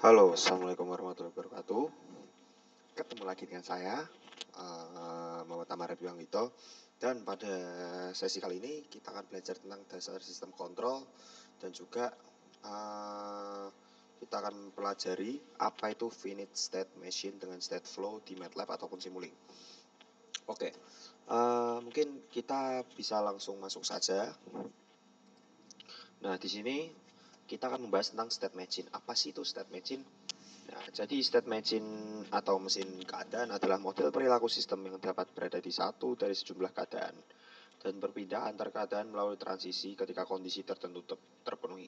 Halo, assalamualaikum warahmatullahi wabarakatuh. Ketemu lagi dengan saya, Muhammad Amar Wito. Dan pada sesi kali ini kita akan belajar tentang dasar sistem kontrol dan juga kita akan pelajari apa itu finite state machine dengan state flow di MATLAB ataupun Simulink. Oke, mungkin kita bisa langsung masuk saja. Nah, di sini kita akan membahas tentang state machine. Apa sih itu state machine? Nah, jadi state machine atau mesin keadaan adalah model perilaku sistem yang dapat berada di satu dari sejumlah keadaan dan berpindah antar keadaan melalui transisi ketika kondisi tertentu terpenuhi.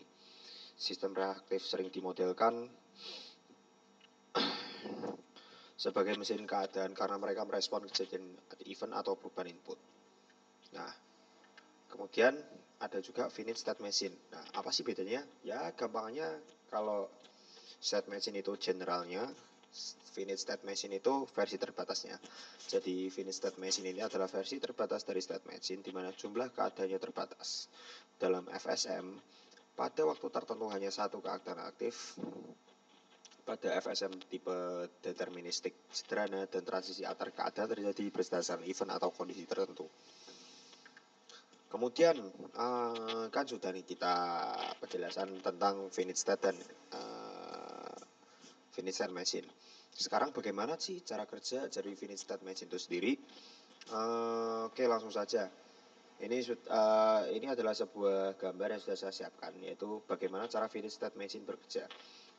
Sistem reaktif sering dimodelkan sebagai mesin keadaan karena mereka merespon kejadian event atau perubahan input. Nah, kemudian ada juga finite state machine. Nah, apa sih bedanya? Ya, gampangnya kalau state machine itu generalnya, finite state machine itu versi terbatasnya. Jadi finite state machine ini adalah versi terbatas dari state machine di mana jumlah keadaannya terbatas. Dalam FSM, pada waktu tertentu hanya satu keadaan aktif. Pada FSM tipe deterministik sederhana dan transisi antar keadaan terjadi berdasarkan event atau kondisi tertentu. Kemudian kan sudah nih kita penjelasan tentang finite state dan finite state machine. Sekarang bagaimana sih cara kerja dari finite state machine itu sendiri? Oke, langsung saja. Ini adalah sebuah gambar yang sudah saya siapkan, yaitu bagaimana cara finite state machine bekerja.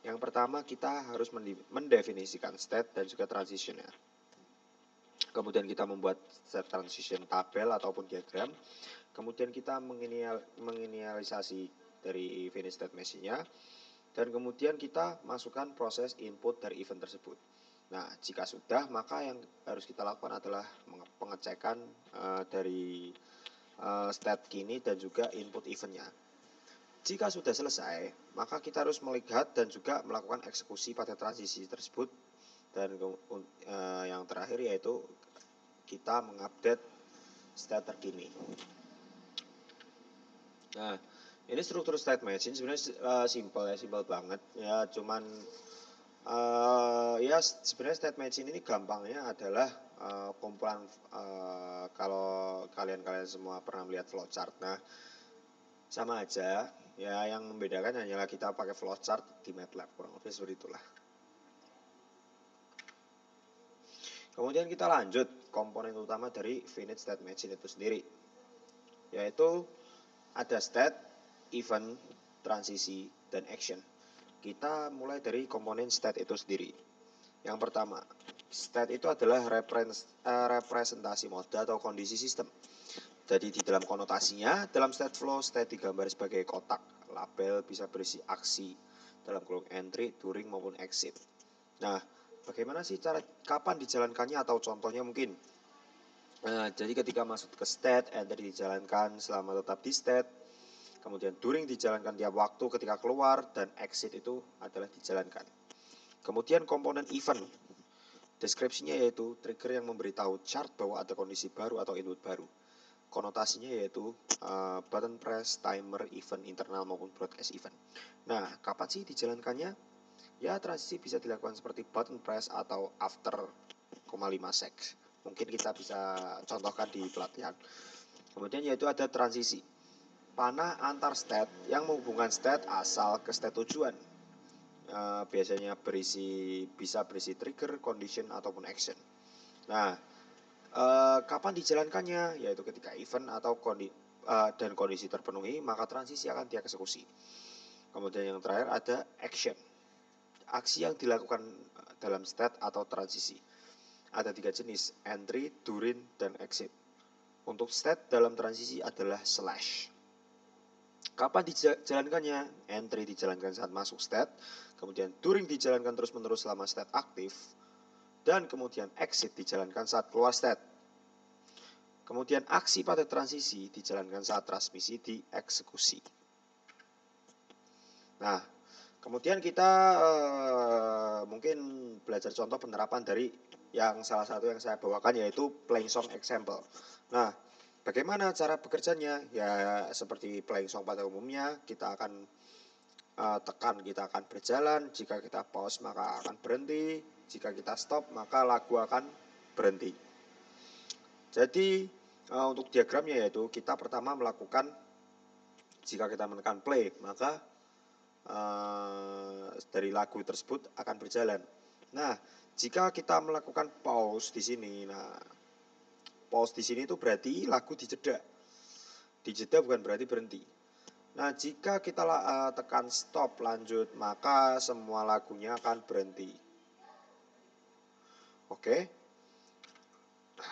Yang pertama kita harus mendefinisikan state dan juga transitionnya. Kemudian kita membuat state transition tabel ataupun diagram. Kemudian kita menginisialisasi dari finite state machine-nya. Dan kemudian kita masukkan proses input dari event tersebut. Nah, jika sudah, maka yang harus kita lakukan adalah pengecekan dari state kini dan juga input eventnya. Jika sudah selesai, maka kita harus melihat dan juga melakukan eksekusi pada transisi tersebut. Dan yang terakhir yaitu kita mengupdate state terkini. Nah, ini struktur state machine sebenarnya simple banget ya, cuman ya sebenarnya state machine ini gampangnya adalah kumpulan kalau kalian semua pernah melihat flowchart. Nah, sama aja ya, yang membedakan hanyalah kita pakai flowchart di MATLAB, kurang lebih seperti itulah. Kemudian kita lanjut komponen utama dari finite state machine itu sendiri, yaitu ada state, event, transisi, dan action. Kita mulai dari komponen state itu sendiri. Yang pertama, state itu adalah representasi mode atau kondisi sistem. Jadi di dalam konotasinya, dalam state flow, state digambar sebagai kotak. Label bisa berisi aksi dalam kurung entry, during, maupun exit. Nah, bagaimana sih cara kapan dijalankannya atau contohnya mungkin? Nah, jadi ketika masuk ke state, entry dijalankan selama tetap di state. Kemudian during dijalankan tiap waktu ketika keluar, dan exit itu adalah dijalankan. Kemudian komponen event, deskripsinya yaitu trigger yang memberitahu chart bahwa ada kondisi baru atau input baru. Konotasinya yaitu button press, timer, event internal maupun broadcast event. Nah, kapan sih dijalankannya? Ya, transisi bisa dilakukan seperti button press atau after 5 sek. Mungkin kita bisa contohkan di pelatihan. Kemudian yaitu ada transisi, panah antar state yang menghubungkan state asal ke state tujuan. Biasanya bisa berisi trigger, condition, ataupun action. Nah, kapan dijalankannya? Yaitu ketika event atau dan kondisi terpenuhi, maka transisi akan dieksekusi. Kemudian yang terakhir ada action, aksi yang dilakukan dalam state atau transisi. Ada 3 jenis, entry, during, dan exit. Untuk state dalam transisi adalah slash. Kapan dijalankannya? Entry dijalankan saat masuk state, kemudian during dijalankan terus-menerus selama state aktif, dan kemudian exit dijalankan saat keluar state. Kemudian aksi pada transisi dijalankan saat transmisi dieksekusi. Nah, kemudian kita mungkin belajar contoh penerapan dari yang salah satu yang saya bawakan, yaitu playing song example. Nah, bagaimana cara bekerjanya? Ya seperti playing song pada umumnya, kita akan tekan kita akan berjalan, jika kita pause maka akan berhenti, jika kita stop maka lagu akan berhenti. Jadi untuk diagramnya yaitu kita pertama melakukan, jika kita menekan play maka dari lagu tersebut akan berjalan. Nah, jika kita melakukan pause di sini, pause di sini itu berarti lagu dijeda. Dijeda bukan berarti berhenti. Nah, jika kita tekan stop lanjut, maka semua lagunya akan berhenti. Oke.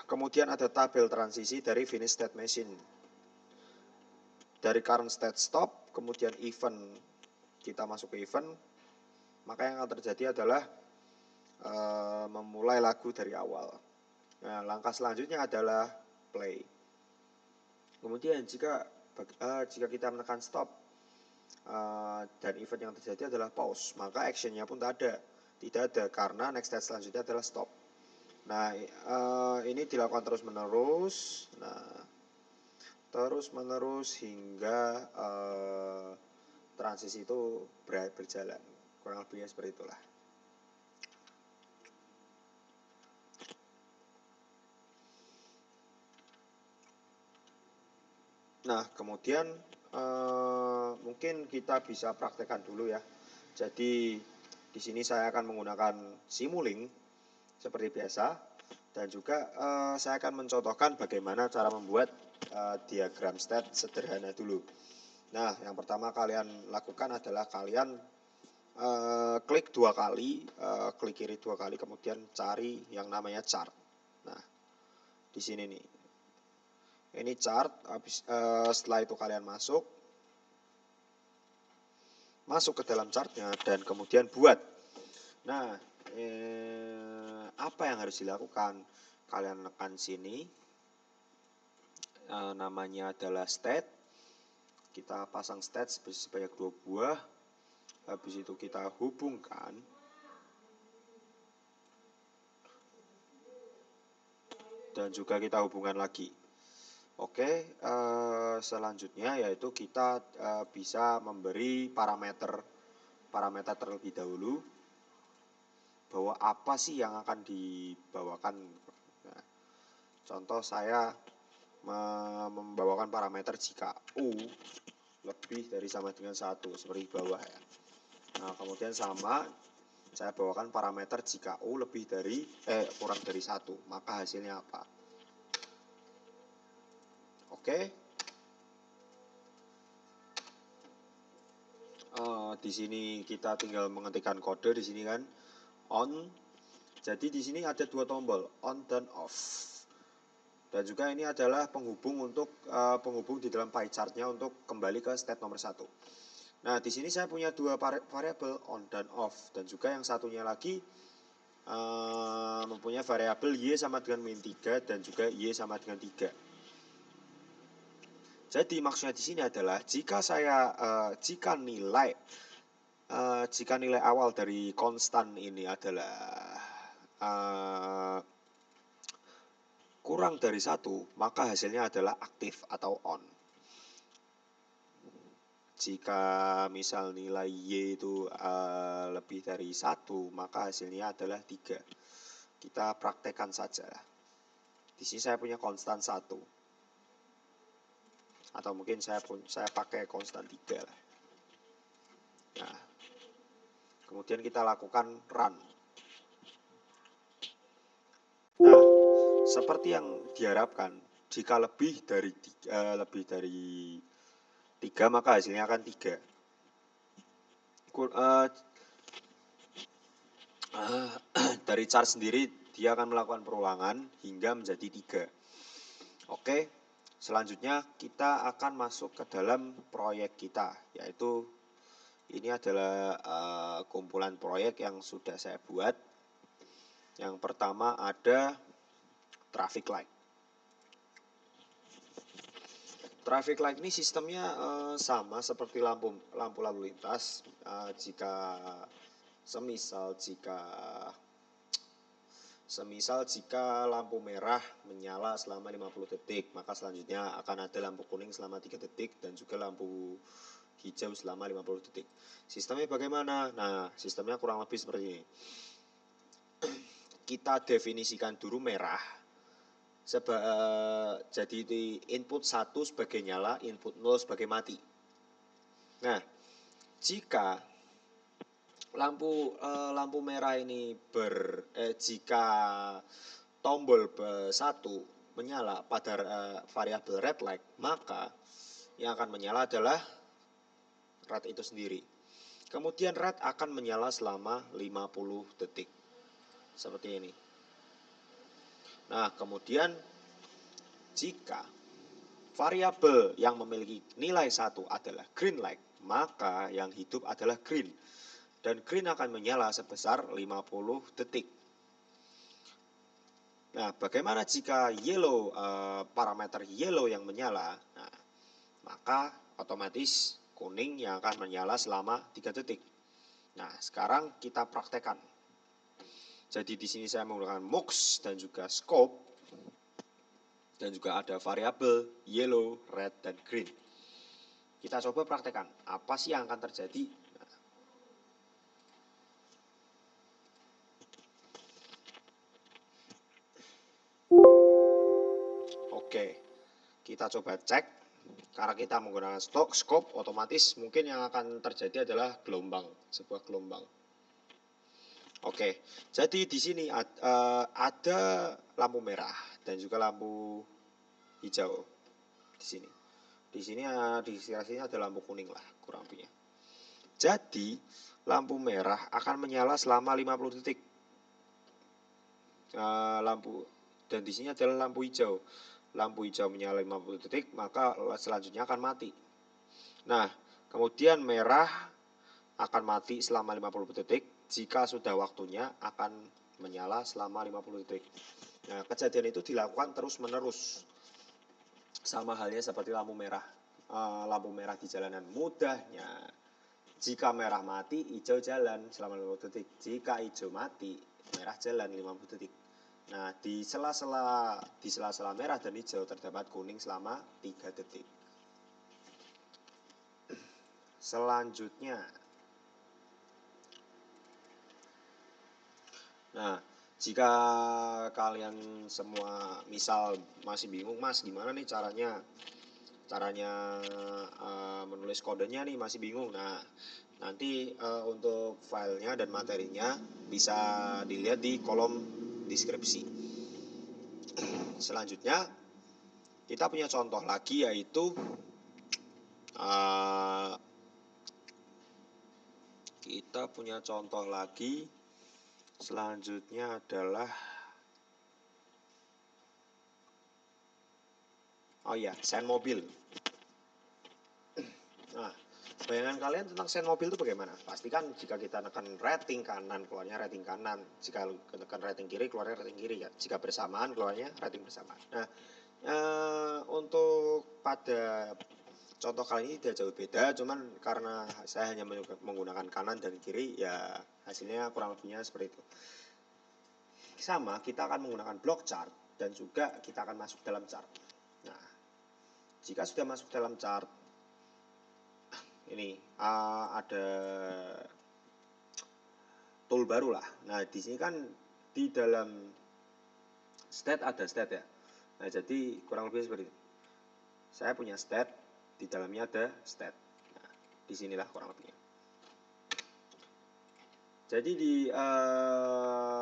Kemudian ada tabel transisi dari finish state machine. Dari current state stop, kemudian event, kita masuk ke event, maka yang akan terjadi adalah memulai lagu dari awal. Nah, langkah selanjutnya adalah play. Kemudian jika kita menekan stop dan event yang terjadi adalah pause, maka actionnya pun tidak ada karena next state selanjutnya adalah stop. Nah, ini dilakukan terus menerus. Nah, terus menerus hingga transisi itu berjalan. Kurang lebihnya seperti itulah. Nah, kemudian mungkin kita bisa praktekkan dulu ya. Jadi di sini saya akan menggunakan Simulink seperti biasa, dan juga saya akan mencontohkan bagaimana cara membuat diagram state sederhana dulu. Nah, yang pertama kalian lakukan adalah kalian klik 2 kali, klik kiri 2 kali, kemudian cari yang namanya chart. Nah, di sini nih. Ini chart, setelah itu kalian masuk ke dalam chartnya dan kemudian buat. Nah, apa yang harus dilakukan? Kalian tekan sini, namanya adalah state. Kita pasang state sebanyak 2 buah. Habis itu kita hubungkan. Dan juga kita hubungkan lagi. Oke, selanjutnya yaitu kita bisa memberi parameter terlebih dahulu bahwa apa sih yang akan dibawakan. Nah, contoh saya membawakan parameter jika U lebih dari sama dengan 1 seperti bawah ya. Nah, kemudian sama saya bawakan parameter jika U lebih dari kurang dari 1, maka hasilnya apa. Oke. Di sini kita tinggal mengetikkan kode di sini kan, on. Jadi di sini ada 2 tombol, on dan off. Dan juga ini adalah penghubung penghubung di dalam pie chart-nya untuk kembali ke state nomor 1. Nah, di sini saya punya 2 variabel, on dan off, dan juga yang satunya lagi mempunyai variabel y sama dengan min 3 dan juga y sama dengan 3. Jadi maksudnya di sini adalah jika nilai awal dari konstan ini adalah kurang dari 1, maka hasilnya adalah aktif atau on. Jika misal nilai y itu lebih dari 1, maka hasilnya adalah 3. Kita praktekkan saja. Di sini saya punya konstan 1. Atau mungkin saya pakai konstan 3 lah. Nah, kemudian kita lakukan run. Nah, seperti yang diharapkan, jika lebih dari 3 maka hasilnya akan 3. Dari chart sendiri dia akan melakukan perulangan hingga menjadi 3. Oke. Selanjutnya kita akan masuk ke dalam proyek kita, yaitu ini adalah kumpulan proyek yang sudah saya buat. Yang pertama ada traffic light. Traffic light ini sistemnya sama seperti lampu lalu lintas. Semisal jika lampu merah menyala selama 50 detik, maka selanjutnya akan ada lampu kuning selama 3 detik dan juga lampu hijau selama 50 detik. Sistemnya bagaimana? Nah, sistemnya kurang lebih seperti ini. Kita definisikan dulu merah. Jadi di input 1 sebagai nyala, input 0 sebagai mati. Nah, jika lampu merah ini jika tombol 1 menyala pada variabel red light, maka yang akan menyala adalah red itu sendiri. Kemudian red akan menyala selama 50 detik. Seperti ini. Nah, kemudian jika variabel yang memiliki nilai 1 adalah green light, maka yang hidup adalah green. Dan green akan menyala sebesar 50 detik. Nah, bagaimana jika yellow, parameter yellow yang menyala? Nah, maka otomatis kuning yang akan menyala selama 3 detik. Nah, sekarang kita praktekkan. Jadi di sini saya menggunakan mux dan juga scope. Dan juga ada variabel yellow, red, dan green. Kita coba praktekkan. Apa sih yang akan terjadi? Nah. Oke, kita coba cek. Karena kita menggunakan scope, otomatis mungkin yang akan terjadi adalah gelombang, sebuah gelombang. Oke, jadi di sini ada lampu merah dan juga lampu hijau di sini. Di sini di sekitar sini ada lampu kuning lah kurang lebihnya. Jadi lampu merah akan menyala selama 50 detik. Dan di sini adalah lampu hijau. Lampu hijau menyala 50 detik, maka selanjutnya akan mati. Nah, kemudian merah akan mati selama 50 detik. Jika sudah waktunya akan menyala selama 50 detik. Nah, kejadian itu dilakukan terus-menerus. Sama halnya seperti lampu merah. Lampu merah di jalanan. Mudahnya, jika merah mati, hijau jalan selama 50 detik. Jika hijau mati, merah jalan 50 detik. Nah, di sela-sela merah dan hijau terdapat kuning selama 3 detik. Selanjutnya, nah, jika kalian semua misal masih bingung, Mas, gimana nih caranya menulis kodenya nih, masih bingung. Nah, nanti untuk filenya dan materinya bisa dilihat di kolom deskripsi. Selanjutnya, kita punya contoh lagi, yaitu selanjutnya adalah sen mobil. Nah, bayangan kalian tentang sen mobil itu bagaimana? Pastikan jika kita tekan rating kanan, keluarnya rating kanan. Jika tekan rating kiri, keluarnya rating kiri. Ya. Jika bersamaan, keluarnya rating bersamaan. Nah, untuk pada contoh kali ini tidak jauh beda, cuman karena saya hanya menggunakan kanan dan kiri, ya hasilnya kurang lebihnya seperti itu. Sama, kita akan menggunakan block chart dan juga kita akan masuk dalam chart. Nah, jika sudah masuk dalam chart, ini ada tool baru lah. Nah, di sini kan di dalam state ada state ya. Nah, jadi kurang lebih seperti ini. Saya punya state, di dalamnya ada state. Nah, disinilah kurang lebihnya. Jadi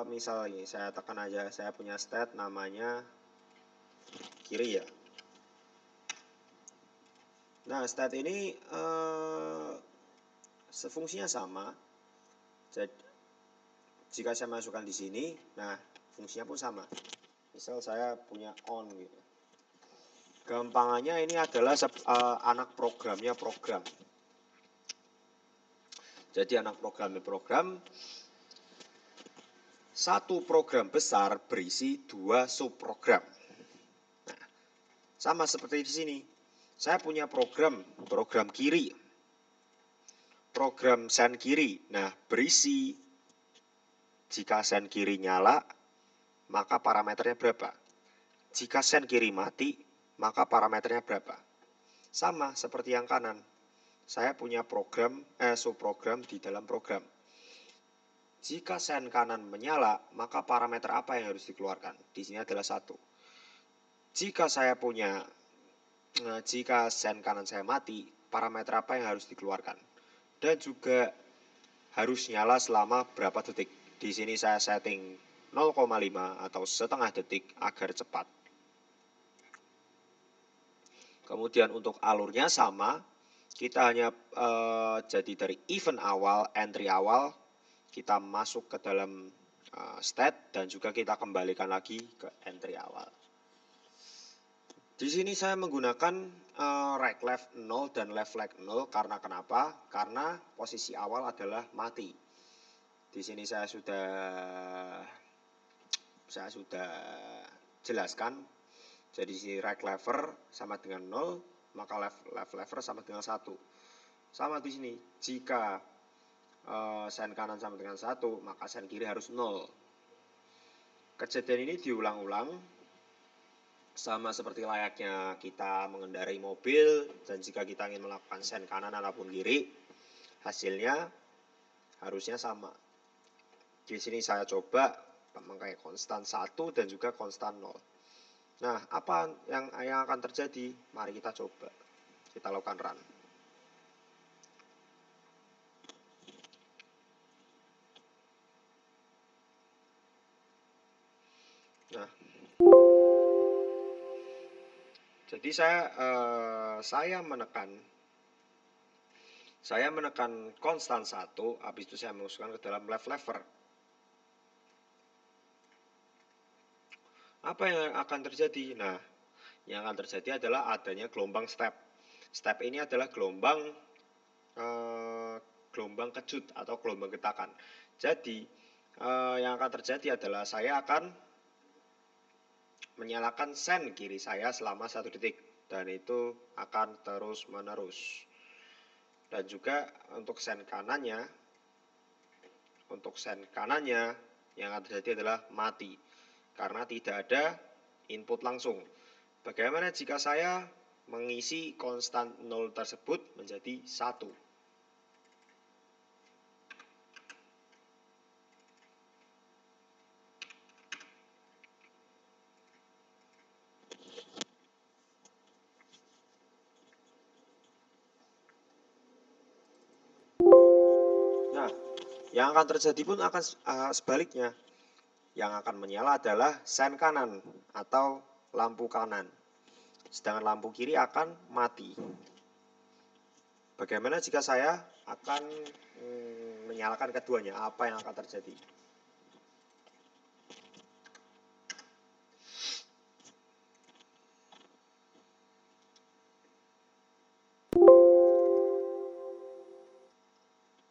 misal ini saya tekan aja, saya punya state namanya kiri ya. Nah, state ini fungsinya sama. Jadi jika saya masukkan di sini, nah fungsinya pun sama. Misal saya punya on gitu. Gampangannya ini adalah anak programnya program. Jadi anak programnya program. Satu program besar berisi 2 subprogram. Nah, sama seperti di sini. Saya punya program kiri. Program sen kiri. Nah, berisi jika sen kiri nyala, maka parameternya berapa? Jika sen kiri mati, maka parameternya berapa? Sama seperti yang kanan. saya punya subprogram di dalam program. Jika sen kanan menyala, maka parameter apa yang harus dikeluarkan? Di sini adalah 1. Jika sen kanan saya mati, parameter apa yang harus dikeluarkan? Dan juga harus nyala selama berapa detik. Di sini saya setting 0,5 atau setengah detik agar cepat. Kemudian untuk alurnya sama, kita hanya jadi dari event awal, entry awal, kita masuk ke dalam state dan juga kita kembalikan lagi ke entry awal. Di sini saya menggunakan right left 0 dan left flag 0 karena kenapa? Karena posisi awal adalah mati. Di sini saya sudah jelaskan. Jadi si right lever sama dengan 0, maka left lever sama dengan 1. Sama di sini, jika sen kanan sama dengan 1, maka sen kiri harus 0. Kejadian ini diulang-ulang sama seperti layaknya kita mengendarai mobil, dan jika kita ingin melakukan sen kanan ataupun kiri, hasilnya harusnya sama. Di sini saya coba memakai konstan 1 dan juga konstan 0. Nah, apa yang akan terjadi? Mari kita coba. Kita lakukan run. Nah, jadi saya menekan konstan 1, habis itu saya masukkan ke dalam left lever. Apa yang akan terjadi? Nah, yang akan terjadi adalah adanya gelombang step. Step ini adalah gelombang kejut atau gelombang getakan. Jadi, yang akan terjadi adalah saya akan menyalakan sen kiri saya selama 1 detik. Dan itu akan terus menerus. Dan juga untuk sen kanannya yang akan terjadi adalah mati. Karena tidak ada input langsung. Bagaimana jika saya mengisi konstan 0 tersebut menjadi 1? Nah, yang akan terjadi pun akan sebaliknya. Yang akan menyala adalah sen kanan atau lampu kanan. Sedangkan lampu kiri akan mati. Bagaimana jika saya akan menyalakan keduanya? Apa yang akan terjadi?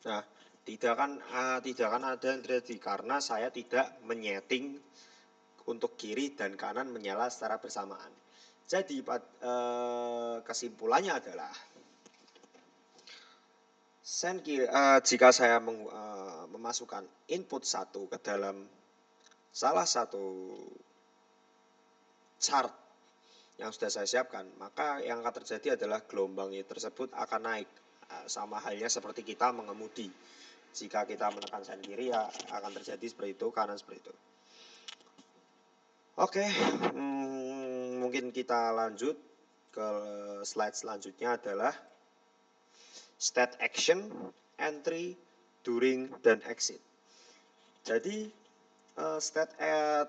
Nah, tidak akan ada yang terjadi karena saya tidak menyeting untuk kiri dan kanan menyala secara bersamaan. Jadi kesimpulannya adalah jika saya memasukkan input 1 ke dalam salah satu chart yang sudah saya siapkan, maka yang akan terjadi adalah gelombang tersebut akan naik. Sama halnya seperti kita mengemudi. Jika kita menekan sen kiri, ya akan terjadi seperti itu, kanan seperti itu. Oke, mungkin kita lanjut ke slide selanjutnya adalah state action, entry, during, dan exit. Jadi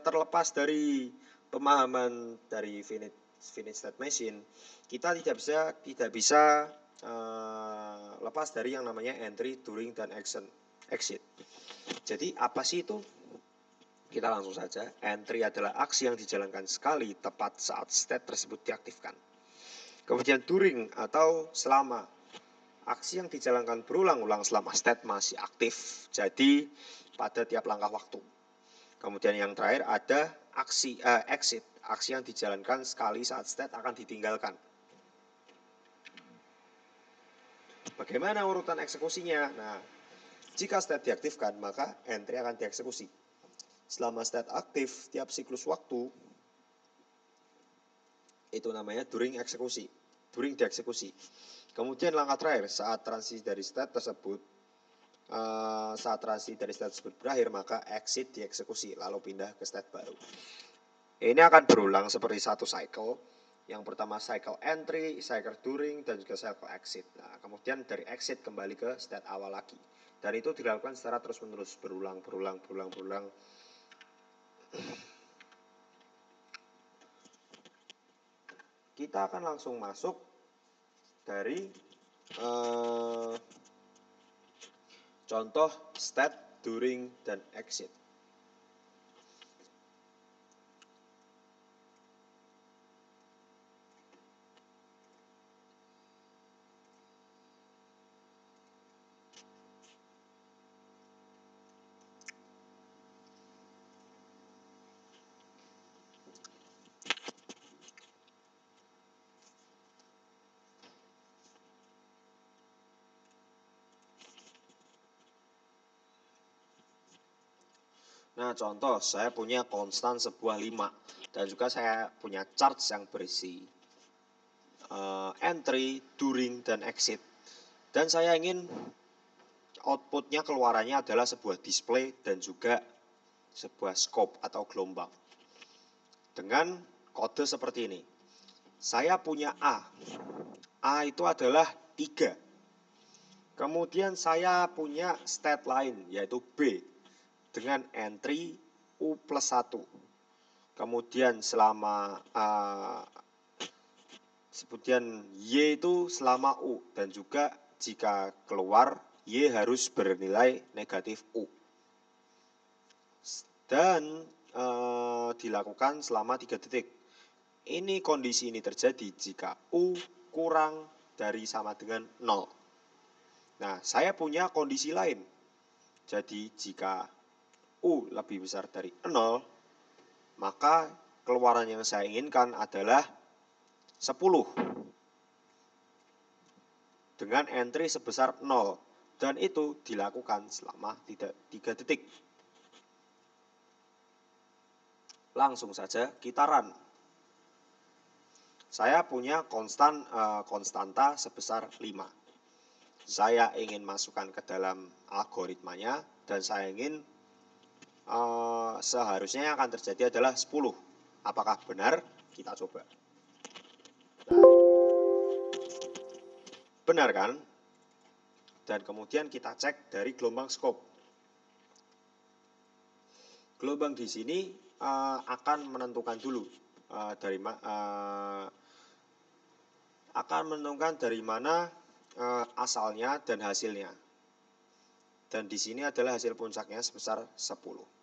terlepas dari pemahaman dari finite state machine, kita tidak bisa lepas dari yang namanya entry, during, dan exit. Jadi apa sih itu? Kita langsung saja. Entry adalah aksi yang dijalankan sekali tepat saat state tersebut diaktifkan. Kemudian during atau selama, aksi yang dijalankan berulang-ulang selama state masih aktif. Jadi pada tiap langkah waktu. Kemudian yang terakhir ada exit, aksi yang dijalankan sekali saat state akan ditinggalkan. Bagaimana urutan eksekusinya? Nah, jika state diaktifkan, maka entry akan dieksekusi. Selama state aktif, tiap siklus waktu, itu namanya during dieksekusi. Kemudian langkah terakhir, saat transisi dari state tersebut berakhir, maka exit dieksekusi lalu pindah ke state baru. Ini akan berulang seperti satu cycle. Yang pertama cycle entry, cycle during, dan juga cycle exit. Nah, kemudian dari exit kembali ke state awal lagi. Dan itu dilakukan secara terus-menerus, berulang. Kita akan langsung masuk dari contoh state, during, dan exit. Nah, contoh saya punya konstan sebuah 5 dan juga saya punya chart yang berisi entry, during, dan exit. Dan saya ingin outputnya keluarannya adalah sebuah display dan juga sebuah scope atau gelombang. Dengan kode seperti ini. Saya punya A. A itu adalah 3. Kemudian saya punya state lain yaitu B. Dengan entry U plus 1. Kemudian kemudian Y itu selama U. Dan juga jika keluar Y harus bernilai negatif U. Dan dilakukan selama 3 detik. Ini kondisi ini terjadi jika U kurang dari sama dengan 0. Nah, saya punya kondisi lain. Jadi jika U lebih besar dari 0, maka keluaran yang saya inginkan adalah 10 dengan entry sebesar 0, dan itu dilakukan selama 3 detik. Langsung saja kita run. Saya punya konstanta sebesar 5. Saya ingin masukkan ke dalam algoritmanya dan saya ingin seharusnya yang akan terjadi adalah 10. Apakah benar? Kita coba. Nah, benar kan? Dan kemudian kita cek dari gelombang scope. Gelombang di sini akan menentukan dulu dari mana asalnya dan hasilnya. Dan di sini adalah hasil puncaknya sebesar 10.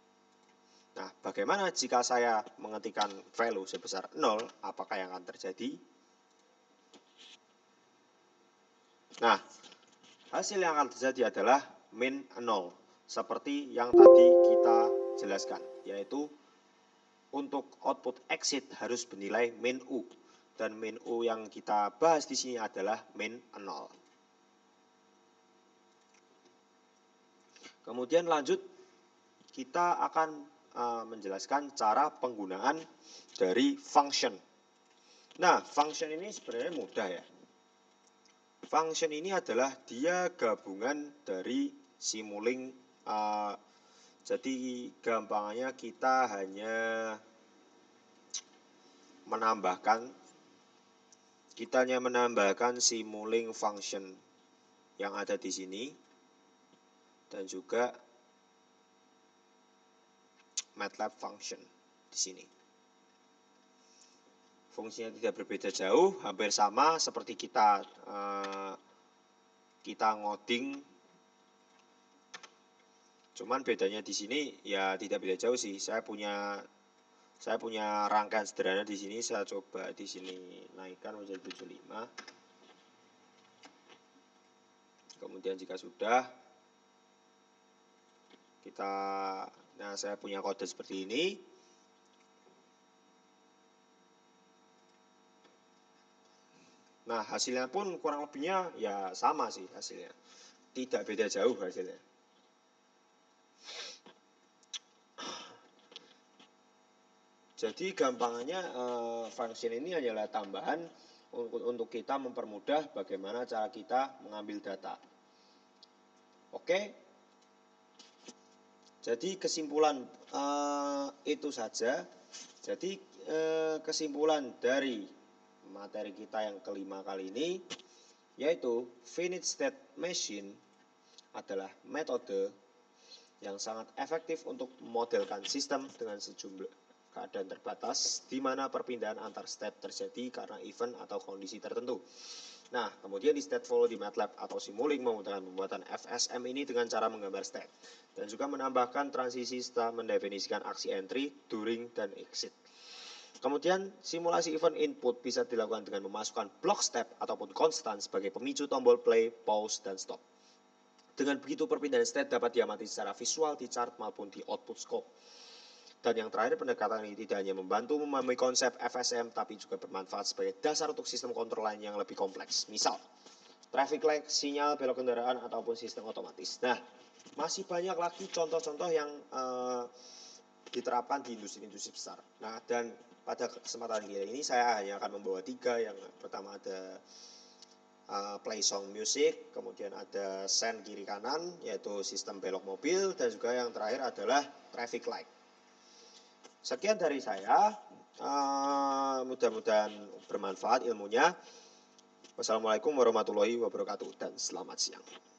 Nah, bagaimana jika saya mengetikkan value sebesar 0, apakah yang akan terjadi? Nah, hasil yang akan terjadi adalah min 0, seperti yang tadi kita jelaskan, yaitu untuk output exit harus bernilai min U, dan min U yang kita bahas di sini adalah min 0. Kemudian lanjut, kita akan menjelaskan cara penggunaan dari function. Nah, function ini sebenarnya mudah ya. Function ini adalah dia gabungan dari Simulink. Jadi gampangannya kita hanya menambahkan Simulink function yang ada di sini dan juga MATLAB function di sini. Fungsinya tidak berbeda jauh, hampir sama seperti kita ngoding. Cuman bedanya di sini ya tidak beda jauh sih. Saya punya rangkaian sederhana di sini. Saya coba di sini naikkan menjadi 75. Kemudian jika sudah saya punya kode seperti ini. Nah, hasilnya pun kurang lebihnya ya sama sih hasilnya. Tidak beda jauh hasilnya. Jadi gampangannya function ini hanyalah tambahan untuk kita mempermudah bagaimana cara kita mengambil data. Oke, jadi kesimpulan itu saja. Jadi kesimpulan dari materi kita yang kelima kali ini yaitu finite state machine adalah metode yang sangat efektif untuk memodelkan sistem dengan sejumlah keadaan terbatas di mana perpindahan antar state terjadi karena event atau kondisi tertentu. Nah, kemudian di Stateful di MATLAB atau Simulink memudahkan pembuatan FSM ini dengan cara menggambar state dan juga menambahkan transisi setelah mendefinisikan aksi entry, during, dan exit. Kemudian simulasi event input bisa dilakukan dengan memasukkan block step ataupun konstan sebagai pemicu tombol play, pause, dan stop. Dengan begitu perpindahan state dapat diamati secara visual di chart maupun di output scope. Dan yang terakhir, pendekatan ini tidak hanya membantu memahami konsep FSM, tapi juga bermanfaat sebagai dasar untuk sistem kontrol lain yang lebih kompleks. Misal, traffic light, sinyal, belok kendaraan, ataupun sistem otomatis. Nah, masih banyak lagi contoh-contoh yang diterapkan di industri-industri besar. Nah, dan pada kesempatan kali ini saya hanya akan membawa 3. Yang pertama ada play song music, kemudian ada send kiri kanan, yaitu sistem belok mobil, dan juga yang terakhir adalah traffic light. Sekian dari saya, mudah-mudahan bermanfaat ilmunya. Wassalamualaikum warahmatullahi wabarakatuh dan selamat siang.